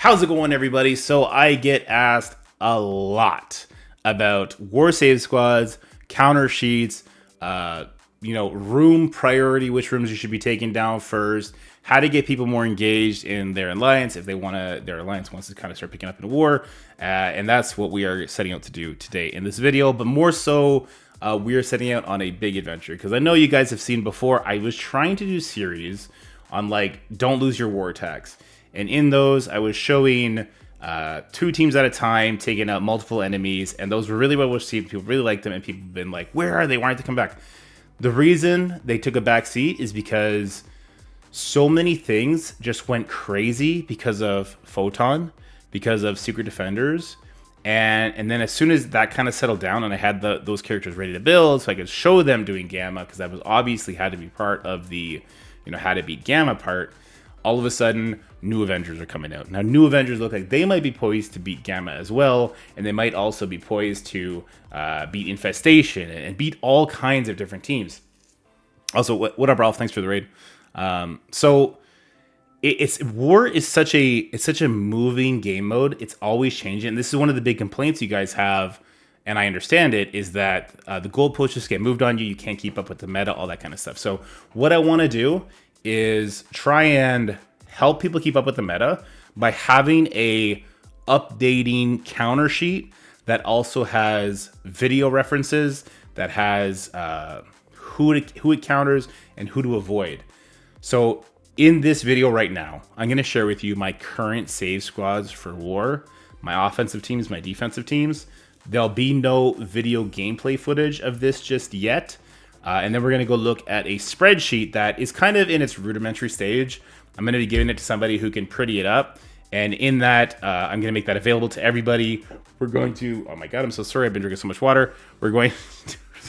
How's it going, everybody? So I get asked a lot about war save squads, counter sheets, room priority, which rooms you should be taking down first, how to get people more engaged in their alliance if their alliance wants to kind of start picking up in war, and that's what we are setting out to do today in this video. But more so, we are setting out on a big adventure because I know you guys have seen before. I was trying to do series on don't lose your war attacks. And in those, I was showing 2 teams at a time, taking out multiple enemies. And those were really well received. People really liked them. And people have been like, where are they? Why aren't they come back? The reason they took a back seat is because so many things just went crazy because of Photon, because of Secret Defenders. And then as soon as that kind of settled down and I had those characters ready to build so I could show them doing Gamma, because that was obviously had to be part of the, how to beat Gamma part, all of a sudden, new Avengers are coming out. Now, new Avengers look like they might be poised to beat Gamma as well, and they might also be poised to beat Infestation and beat all kinds of different teams. Also, what up, Ralph? Thanks for the raid. War is such a moving game mode. It's always changing. And this is one of the big complaints you guys have, and I understand it, is that the goalposts just get moved on you. You can't keep up with the meta, all that kind of stuff. So what I want to do is try and help people keep up with the meta by having a updating counter sheet that also has video references, that has who it counters and who to avoid. So in this video right now, I'm going to share with you my current save squads for war, my offensive teams, my defensive teams. There'll be no video gameplay footage of this just yet. And then we're going to go look at a spreadsheet that is kind of in its rudimentary stage. I'm going to be giving it to somebody who can pretty it up. And in that, I'm going to make that available to everybody. We're going to, oh my God, I'm so sorry. I've been drinking so much water. We're going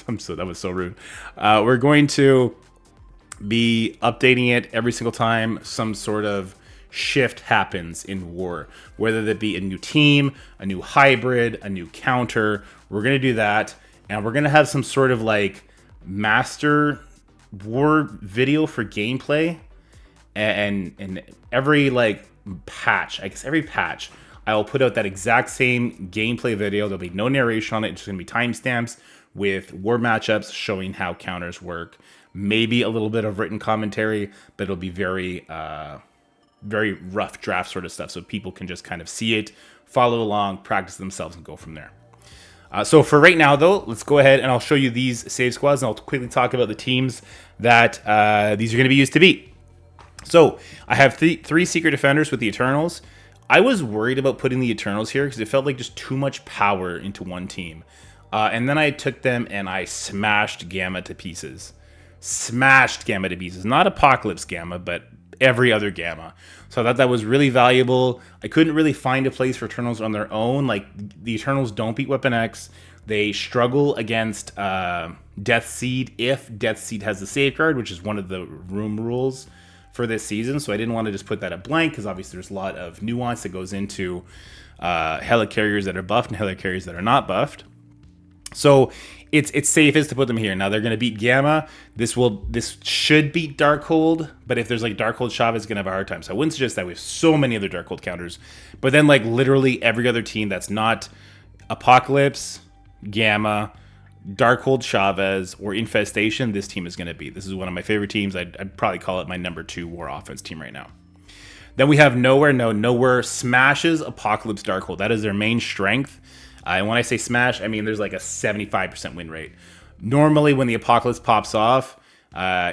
to, that was so rude. We're going to be updating it every single time some sort of shift happens in war, whether that be a new team, a new hybrid, a new counter. We're going to do that. And we're going to have some sort of master war video for gameplay, and every patch, I guess every patch, I will put out that exact same gameplay video. There'll be no narration on it. It's just gonna be timestamps with war matchups showing how counters work. Maybe a little bit of written commentary, but it'll be very very rough draft sort of stuff, so people can just kind of see it, follow along, practice themselves, and go from there. So for right now, though, let's go ahead and I'll show you these save squads, and I'll quickly talk about the teams that these are going to be used to beat. So I have three Secret Defenders with the Eternals. I was worried about putting the Eternals here because it felt like just too much power into one team. And then I took them and I smashed Gamma to pieces. Smashed Gamma to pieces. Not Apocalypse Gamma, but every other Gamma. So I thought that was really valuable. I couldn't really find a place for Eternals on their own. The Eternals don't beat Weapon X. They struggle against Death Seed if Death Seed has the safeguard, which is one of the room rules for this season. So I didn't want to just put that at blank because obviously there's a lot of nuance that goes into helicarriers that are buffed and helicarriers that are not buffed. So it's safest to put them here. Now they're going to beat Gamma. This should beat Darkhold, but if there's Darkhold, Chavez is going to have a hard time. So I wouldn't suggest that. We have so many other Darkhold counters. But then literally every other team that's not Apocalypse, Gamma, Darkhold, Chavez, or Infestation, this team is going to beat. This is one of my favorite teams. I'd probably call it my number 2 war offense team right now. Then we have Nowhere. Nowhere smashes Apocalypse Darkhold. That is their main strength. And when I say smash, I mean there's a 75% win rate. Normally, when the Apocalypse pops off,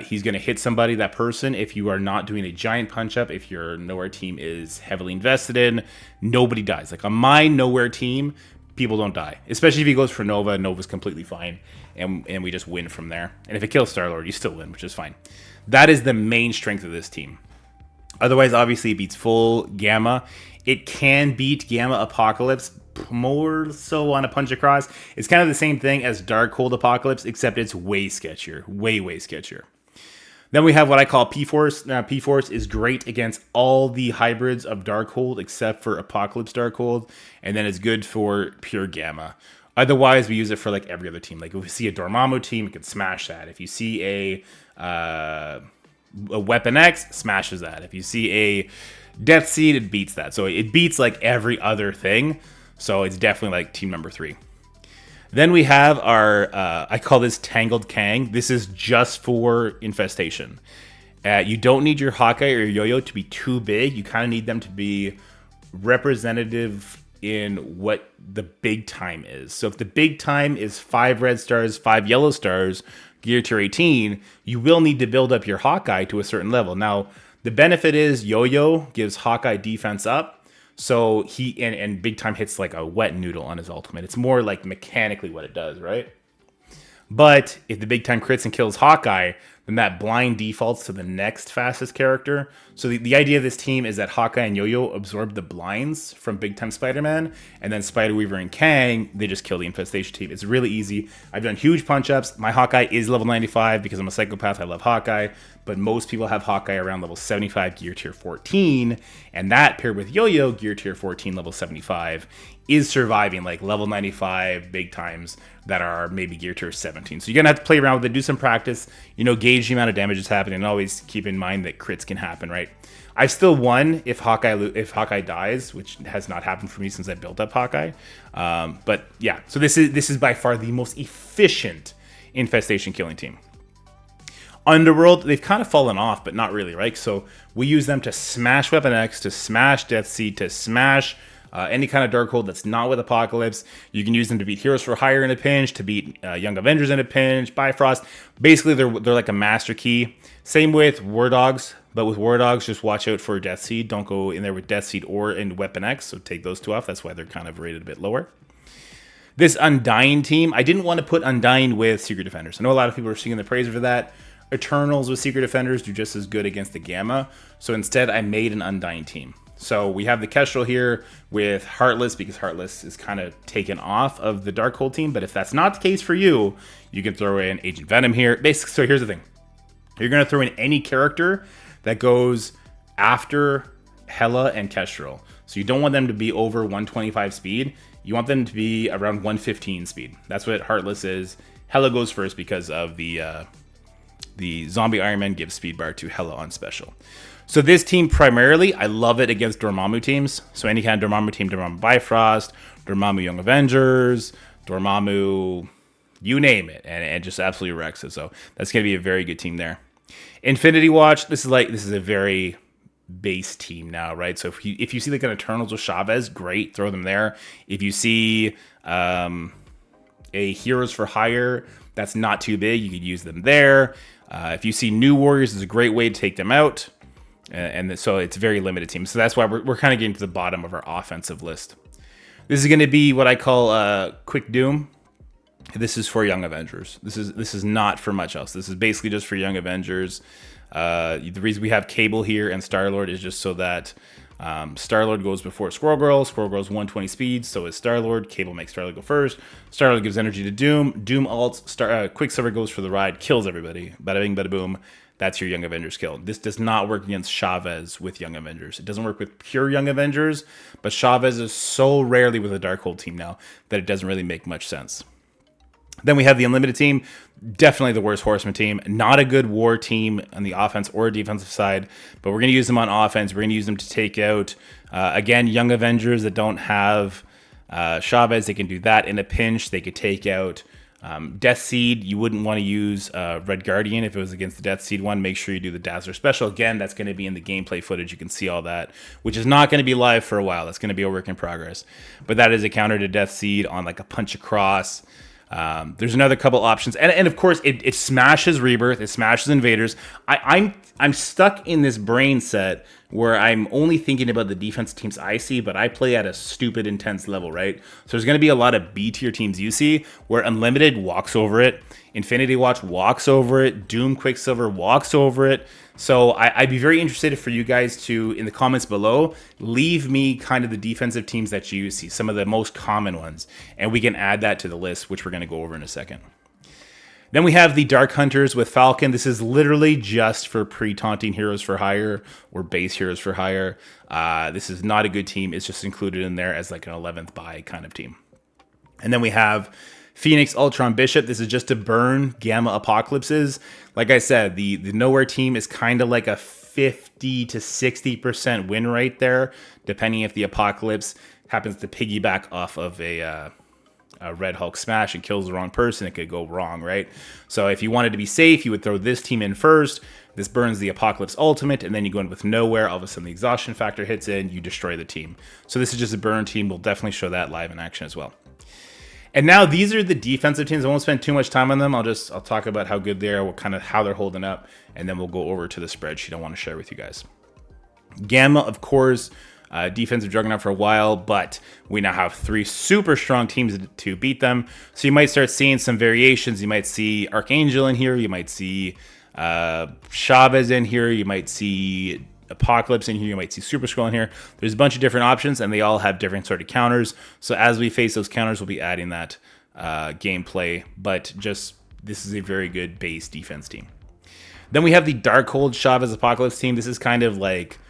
he's going to hit somebody, that person. If you are not doing a giant punch-up, if your Nowhere team is heavily invested in, nobody dies. On my Nowhere team, people don't die. Especially if he goes for Nova. Nova's completely fine, and we just win from there. And if it kills Star-Lord, you still win, which is fine. That is the main strength of this team. Otherwise, obviously, it beats full Gamma. It can beat Gamma Apocalypse, more so on a punch across. It's kind of the same thing as Darkhold Apocalypse, except it's way sketchier. Way sketchier. Then we have what I call P-Force. Now, P-Force is great against all the hybrids of Darkhold except for Apocalypse Darkhold, and then it's good for pure Gamma. Otherwise, we use it for every other team. If we see a Dormammu team, we can smash that. If you see a Weapon X, smashes that. If you see a Death Seed, it beats that. So it beats like every other thing. So it's definitely like team number 3. Then we have our, I call this Tangled Kang. This is just for Infestation. You don't need your Hawkeye or your Yo-Yo to be too big. You kind of need them to be representative in what the big time is. So if the big time is 5 red stars, 5 yellow stars, gear tier 18, you will need to build up your Hawkeye to a certain level. Now, the benefit is Yo-Yo gives Hawkeye defense up. So he and big time hits like a wet noodle on his ultimate. It's more like mechanically what it does, right? But if the big time crits and kills Hawkeye, then that blind defaults to the next fastest character. So the idea of this team is that Hawkeye and Yo-Yo absorb the blinds from big time Spider-Man, and then Spider-Weaver and Kang, they just kill the Infestation team. It's really easy. I've done huge punch-ups. My Hawkeye is level 95 because I'm a psychopath. I love Hawkeye, but most people have Hawkeye around level 75, gear tier 14, and that paired with Yo-Yo, gear tier 14, level 75, is surviving like level 95 big times that are maybe gear tier 17. So you're gonna have to play around with it, do some practice, gauge the amount of damage that's happening, and always keep in mind that crits can happen, right? I've still won if Hawkeye dies, which has not happened for me since I built up Hawkeye. But yeah, so this is by far the most efficient Infestation killing team. Underworld, they've kind of fallen off, but not really, right? So we use them to smash Weapon X, to smash Death Seed, to smash any kind of Darkhold that's not with Apocalypse. You can use them to beat Heroes for Hire in a pinch, to beat Young Avengers in a pinch, Bifrost. Basically, they're like a master key. Same with War Dogs, but with War Dogs, just watch out for Death Seed. Don't go in there with Death Seed or in Weapon X, so take those two off. That's why they're kind of rated a bit lower. This Undyne team, I didn't want to put Undyne with Secret Defenders. I know a lot of people are singing the praise for that. Eternals with Secret Defenders do just as good against the Gamma, so instead I made an Undyne team. So we have the Kestrel here with Heartless, because Heartless is kind of taken off of the Darkhold team. But if that's not the case for you, you can throw in Agent Venom here. Basically, so here's the thing. You're going to throw in any character that goes after Hela and Kestrel. So you don't want them to be over 125 speed. You want them to be around 115 speed. That's what Heartless is. Hela goes first because of the Zombie Iron Man gives speed bar to Hela on special. So this team primarily, I love it against Dormammu teams. So any kind of Dormammu team, Dormammu Bifrost, Dormammu Young Avengers, Dormammu, you name it, and it just absolutely wrecks it. So that's going to be a very good team there. Infinity Watch, this is a very base team now, right? So if you see like an Eternals with Chavez, great, throw them there. If you see a Heroes for Hire that's not too big, you could use them there. If you see New Warriors, is a great way to take them out. And so it's a very limited team. So that's why we're kind of getting to the bottom of our offensive list. This is going to be what I call Quick Doom. This is for Young Avengers. This is not for much else. This is basically just for Young Avengers. The reason we have Cable here and Star-Lord is just so that Star-Lord goes before Squirrel Girl. Squirrel Girl's 120 speed, so is Star-Lord. Cable makes Star-Lord go first. Star-Lord gives energy to Doom. Doom ults. Quicksilver goes for the ride, kills everybody. Bada bing, bada boom. That's your Young Avengers kill. This does not work against Chavez with Young Avengers. It doesn't work with pure Young Avengers, but Chavez is so rarely with a Darkhold team now that it doesn't really make much sense. Then we have the Unlimited team, definitely the worst Horseman team. Not a good war team on the offense or defensive side, but we're going to use them on offense. We're going to use them to take out, again, Young Avengers that don't have Chavez. They can do that in a pinch. They could take out Death Seed. You wouldn't want to use Red Guardian if it was against the Death Seed one. Make sure you do the Dazzler Special. Again, that's going to be in the gameplay footage. You can see all that, which is not going to be live for a while. That's going to be a work in progress. But that is a counter to Death Seed on like a punch across. There's another couple options, and of course it smashes Rebirth, it smashes Invaders. I'm stuck in this brain set where I'm only thinking about the defense teams I see, but I play at a stupid intense level, right? So there's going to be a lot of B tier teams you see where Unlimited walks over it, Infinity Watch walks over it, Doom Quicksilver walks over it. So I'd be very interested for you guys to, in the comments below, leave me kind of the defensive teams that you see, some of the most common ones, and we can add that to the list, which we're going to go over in a second. Then we have the Dark Hunters with Falcon. This is literally just for pre-taunting Heroes for Hire or base Heroes for Hire. This is not a good team. It's just included in there as like an 11th buy kind of team. And then we have Phoenix, Ultron, Bishop. This is just to burn Gamma Apocalypses. Like I said, the Nowhere team is kind of like a 50 to 60% win rate there, depending if the Apocalypse happens to piggyback off of a Red Hulk smash and kills the wrong person. It could go wrong, right? So if you wanted to be safe, you would throw this team in first. This burns the Apocalypse ultimate, and then you go in with nowhere. All of a sudden, the exhaustion factor hits in. You destroy the team. So this is just a burn team. We'll definitely show that live in action as well. And now these are the defensive teams. I won't spend too much time on them. I'll talk about how good they are, how they're holding up, and then we'll go over to the spreadsheet I want to share with you guys. Gamma, of course, defensive juggernaut for a while, but we now have 3 super strong teams to beat them. So you might start seeing some variations. You might see Archangel in here. You might see Chavez in here. You might see Apocalypse in here. You might see Super Skrull in here. There's a bunch of different options, and they all have different sort of counters. So as we face those counters, we'll be adding that gameplay. But this is a very good base defense team. Then we have the Darkhold Chavez Apocalypse team. This is kind of like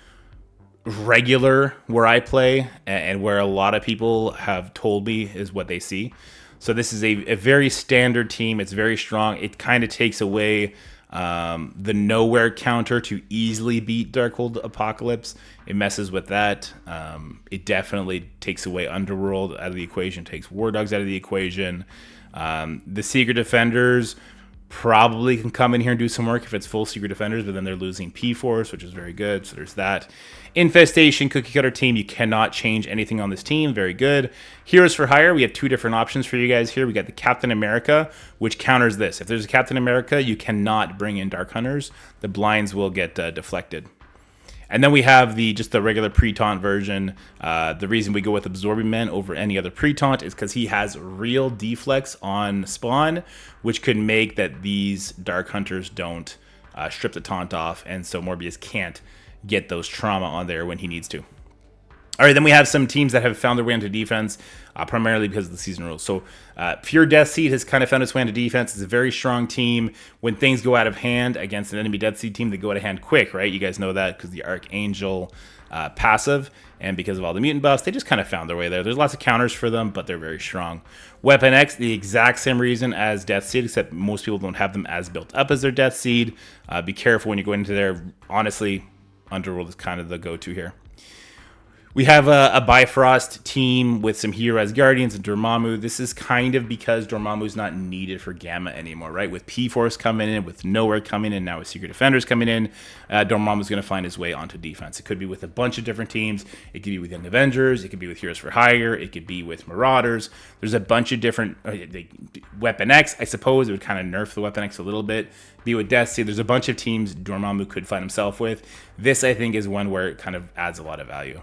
regular where I play, and where a lot of people have told me is what they see. So this is a very standard team. It's very strong. It kind of takes away the nowhere counter to easily beat Darkhold Apocalypse. It messes with that. It definitely takes away Underworld out of the equation, takes War Dogs out of the equation. The Secret Defenders probably can come in here and do some work if it's full Secret Defenders, but then they're losing P-Force, which is very good. So there's that. Infestation, cookie cutter team. You cannot change anything on this team. Very good. Heroes for Hire. We have 2 different options for you guys here. We got the Captain America, which counters this. If there's a Captain America, you cannot bring in Dark Hunters. The blinds will get deflected. And then we have just the regular pre-taunt version. The reason we go with Absorbing Men over any other pre-taunt is because he has real deflects on spawn, which could make that these Dark Hunters don't strip the taunt off, and so Morbius can't get those trauma on there when he needs to. All right, then we have some teams that have found their way into defense, primarily because of the season rules. So Pure Death Seed has kind of found its way into defense. It's a very strong team. When things go out of hand against an enemy Death Seed team, they go out of hand quick, right? You guys know that because the Archangel passive, and because of all the mutant buffs, they just kind of found their way there. There's lots of counters for them, but they're very strong. Weapon X, the exact same reason as Death Seed, except most people don't have them as built up as their Death Seed. Be careful when you go into there. Honestly, Underworld is kind of the go-to here. We have a Bifrost team with some Hero as Guardians and Dormammu. This is kind of because Dormammu's not needed for Gamma anymore, right? With P-Force coming in, with Nowhere coming in, now with Secret Defenders coming in, Dormammu's going to find his way onto defense. It could be with a bunch of different teams. It could be with the Avengers. It could be with Heroes for Hire. It could be with Marauders. There's a bunch of different... Weapon X, I suppose, it would kind of nerf the Weapon X a little bit. Be with Death Seed. There's a bunch of teams Dormammu could find himself with. This, I think, is one where it kind of adds a lot of value.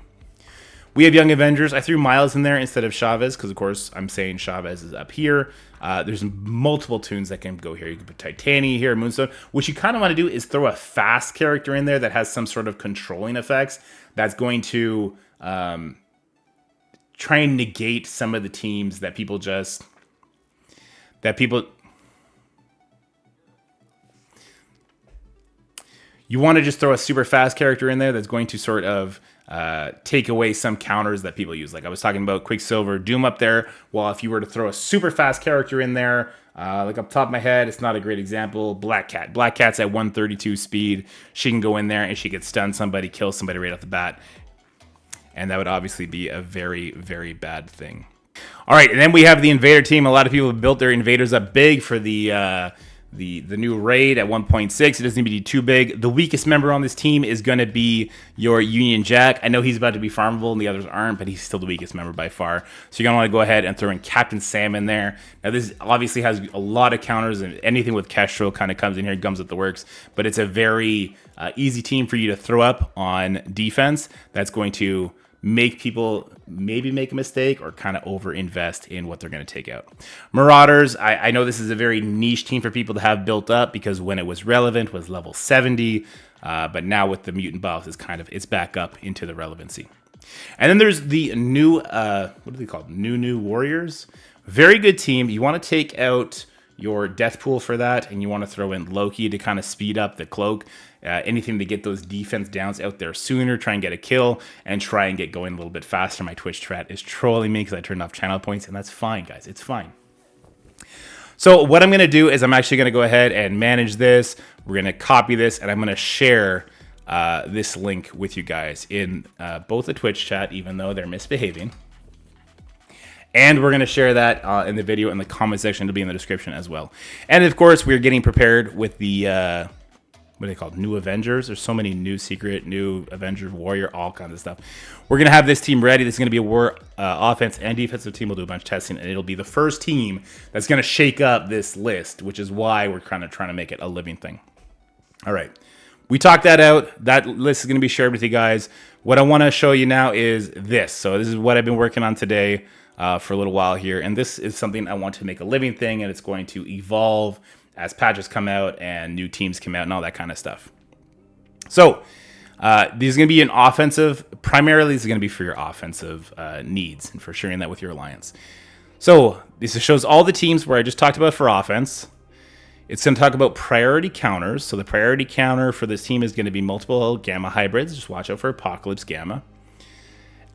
We have Young Avengers. I threw Miles in there instead of Chavez because, of course, I'm saying Chavez is up here. There's multiple tunes that can go here. You can put Titania here, Moonstone. What you kind of want to do is throw a fast character in there that has some sort of controlling effects that's going to try and negate some of the teams that people just... You want to just throw a super fast character in there that's going to sort of take away some counters that people use. Like I was talking about Quicksilver, Doom up there. Well, if you were to throw a super fast character in there, like up top of my head, it's not a great example. Black Cat. Black Cat's at 132 speed. She can go in there and she could stun somebody, kill somebody right off the bat. And that would obviously be a very, very bad thing. All right, and then we have the Invader team. A lot of people have built their Invaders up big for the new raid at 1.6. It doesn't need to be too big. The weakest member on this team is going to be your Union Jack. I know he's about to be farmable and the others aren't, but he's still the weakest member by far. So you're going to want to go ahead and throw in Captain Sam in there. Now this obviously has a lot of counters, and anything with Kestrel kind of comes in here, gums at the works, but it's a very easy team for you to throw up on defense that's going to make people maybe make a mistake or kind of over-invest in what they're going to take out. Marauders, I know this is a very niche team for people to have built up because when it was relevant was level 70, but now with the mutant buffs, it's back up into the relevancy. And then there's the new, what are they called? New Warriors. Very good team. You want to take out your death pool for that, and you want to throw in Loki to kind of speed up the cloak. Anything to get those defense downs out there sooner, try and get a kill, and try and get going a little bit faster. My Twitch chat is trolling me because I turned off channel points, and that's fine, guys. It's fine. So what I'm going to do is I'm actually going to go ahead and manage this. We're going to copy this, and I'm going to share this link with you guys in both the Twitch chat, even though they're misbehaving. And we're going to share that in the video in the comment section. It'll be in the description as well. And of course, we're getting prepared with the, what are they called? New Avengers. There's so many new secret, new Avengers, Warrior, all kinds of stuff. We're going to have this team ready. This is going to be a war offense and defensive team. We'll do a bunch of testing, and it'll be the first team that's going to shake up this list, which is why we're kind of trying to make it a living thing. All right. We talked that out. That list is going to be shared with you guys. What I want to show you now is this. So this is what I've been working on today. For a little while here, and this is something I want to make a living thing, and it's going to evolve as patches come out and new teams come out and all that kind of stuff. So these is going to be an offensive, primarily this is going to be for your offensive needs and for sharing that with your alliance. So this shows all the teams where I just talked about for offense. It's going to talk about priority counters. So the priority counter for this team is going to be multiple gamma hybrids. Just watch out for Apocalypse Gamma.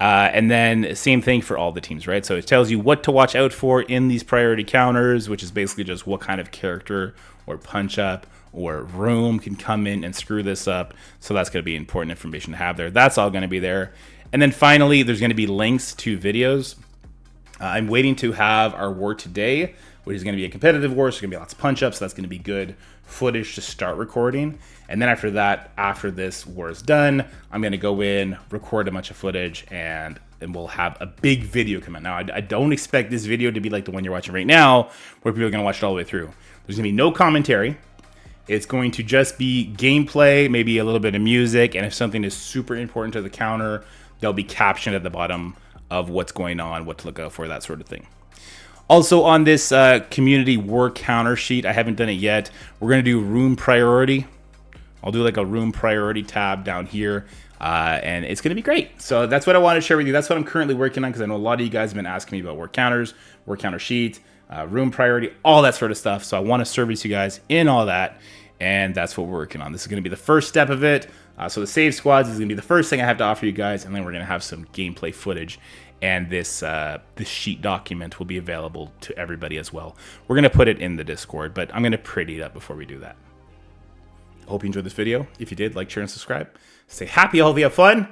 And then same thing for all the teams, right? So it tells you what to watch out for in these priority counters, which is basically just what kind of character or punch up or room can come in and screw this up. So that's going to be important information to have there. That's all going to be there. And then finally, there's going to be links to videos. I'm waiting to have our war today, which is going to be a competitive war. So there's going to be lots of punch ups. So that's going to be good footage to start recording. And then after that, after this war is done, I'm going to go in, record a bunch of footage, and we'll have a big video come out. Now, I don't expect this video to be like the one you're watching right now, where people are going to watch it all the way through. There's going to be no commentary. It's going to just be gameplay, maybe a little bit of music, and if something is super important to the counter, they'll be captioned at the bottom of what's going on, what to look out for, that sort of thing. Also on this community war counter sheet, I haven't done it yet, we're going to do room priority. I'll do like a room priority tab down here, and it's going to be great. So that's what I want to share with you. That's what I'm currently working on, because I know a lot of you guys have been asking me about war counters, war counter sheet, room priority, all that sort of stuff. So I want to service you guys in all that, and that's what we're working on. This is going to be the first step of it. So the save squads is going to be the first thing I have to offer you guys, and then we're going to have some gameplay footage. And this sheet document will be available to everybody as well. We're going to put it in the Discord, but I'm going to pretty it up before we do that. Hope you enjoyed this video. If you did, like, share, and subscribe. Stay happy, healthy, have fun.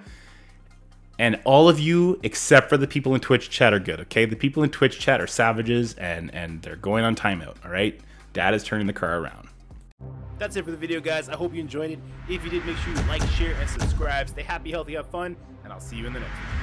And all of you, except for the people in Twitch chat, are good, okay? The people in Twitch chat are savages, and they're going on timeout, all right? Dad is turning the car around. That's it for the video, guys. I hope you enjoyed it. If you did, make sure you like, share, and subscribe. Stay happy, healthy, have fun, and I'll see you in the next one.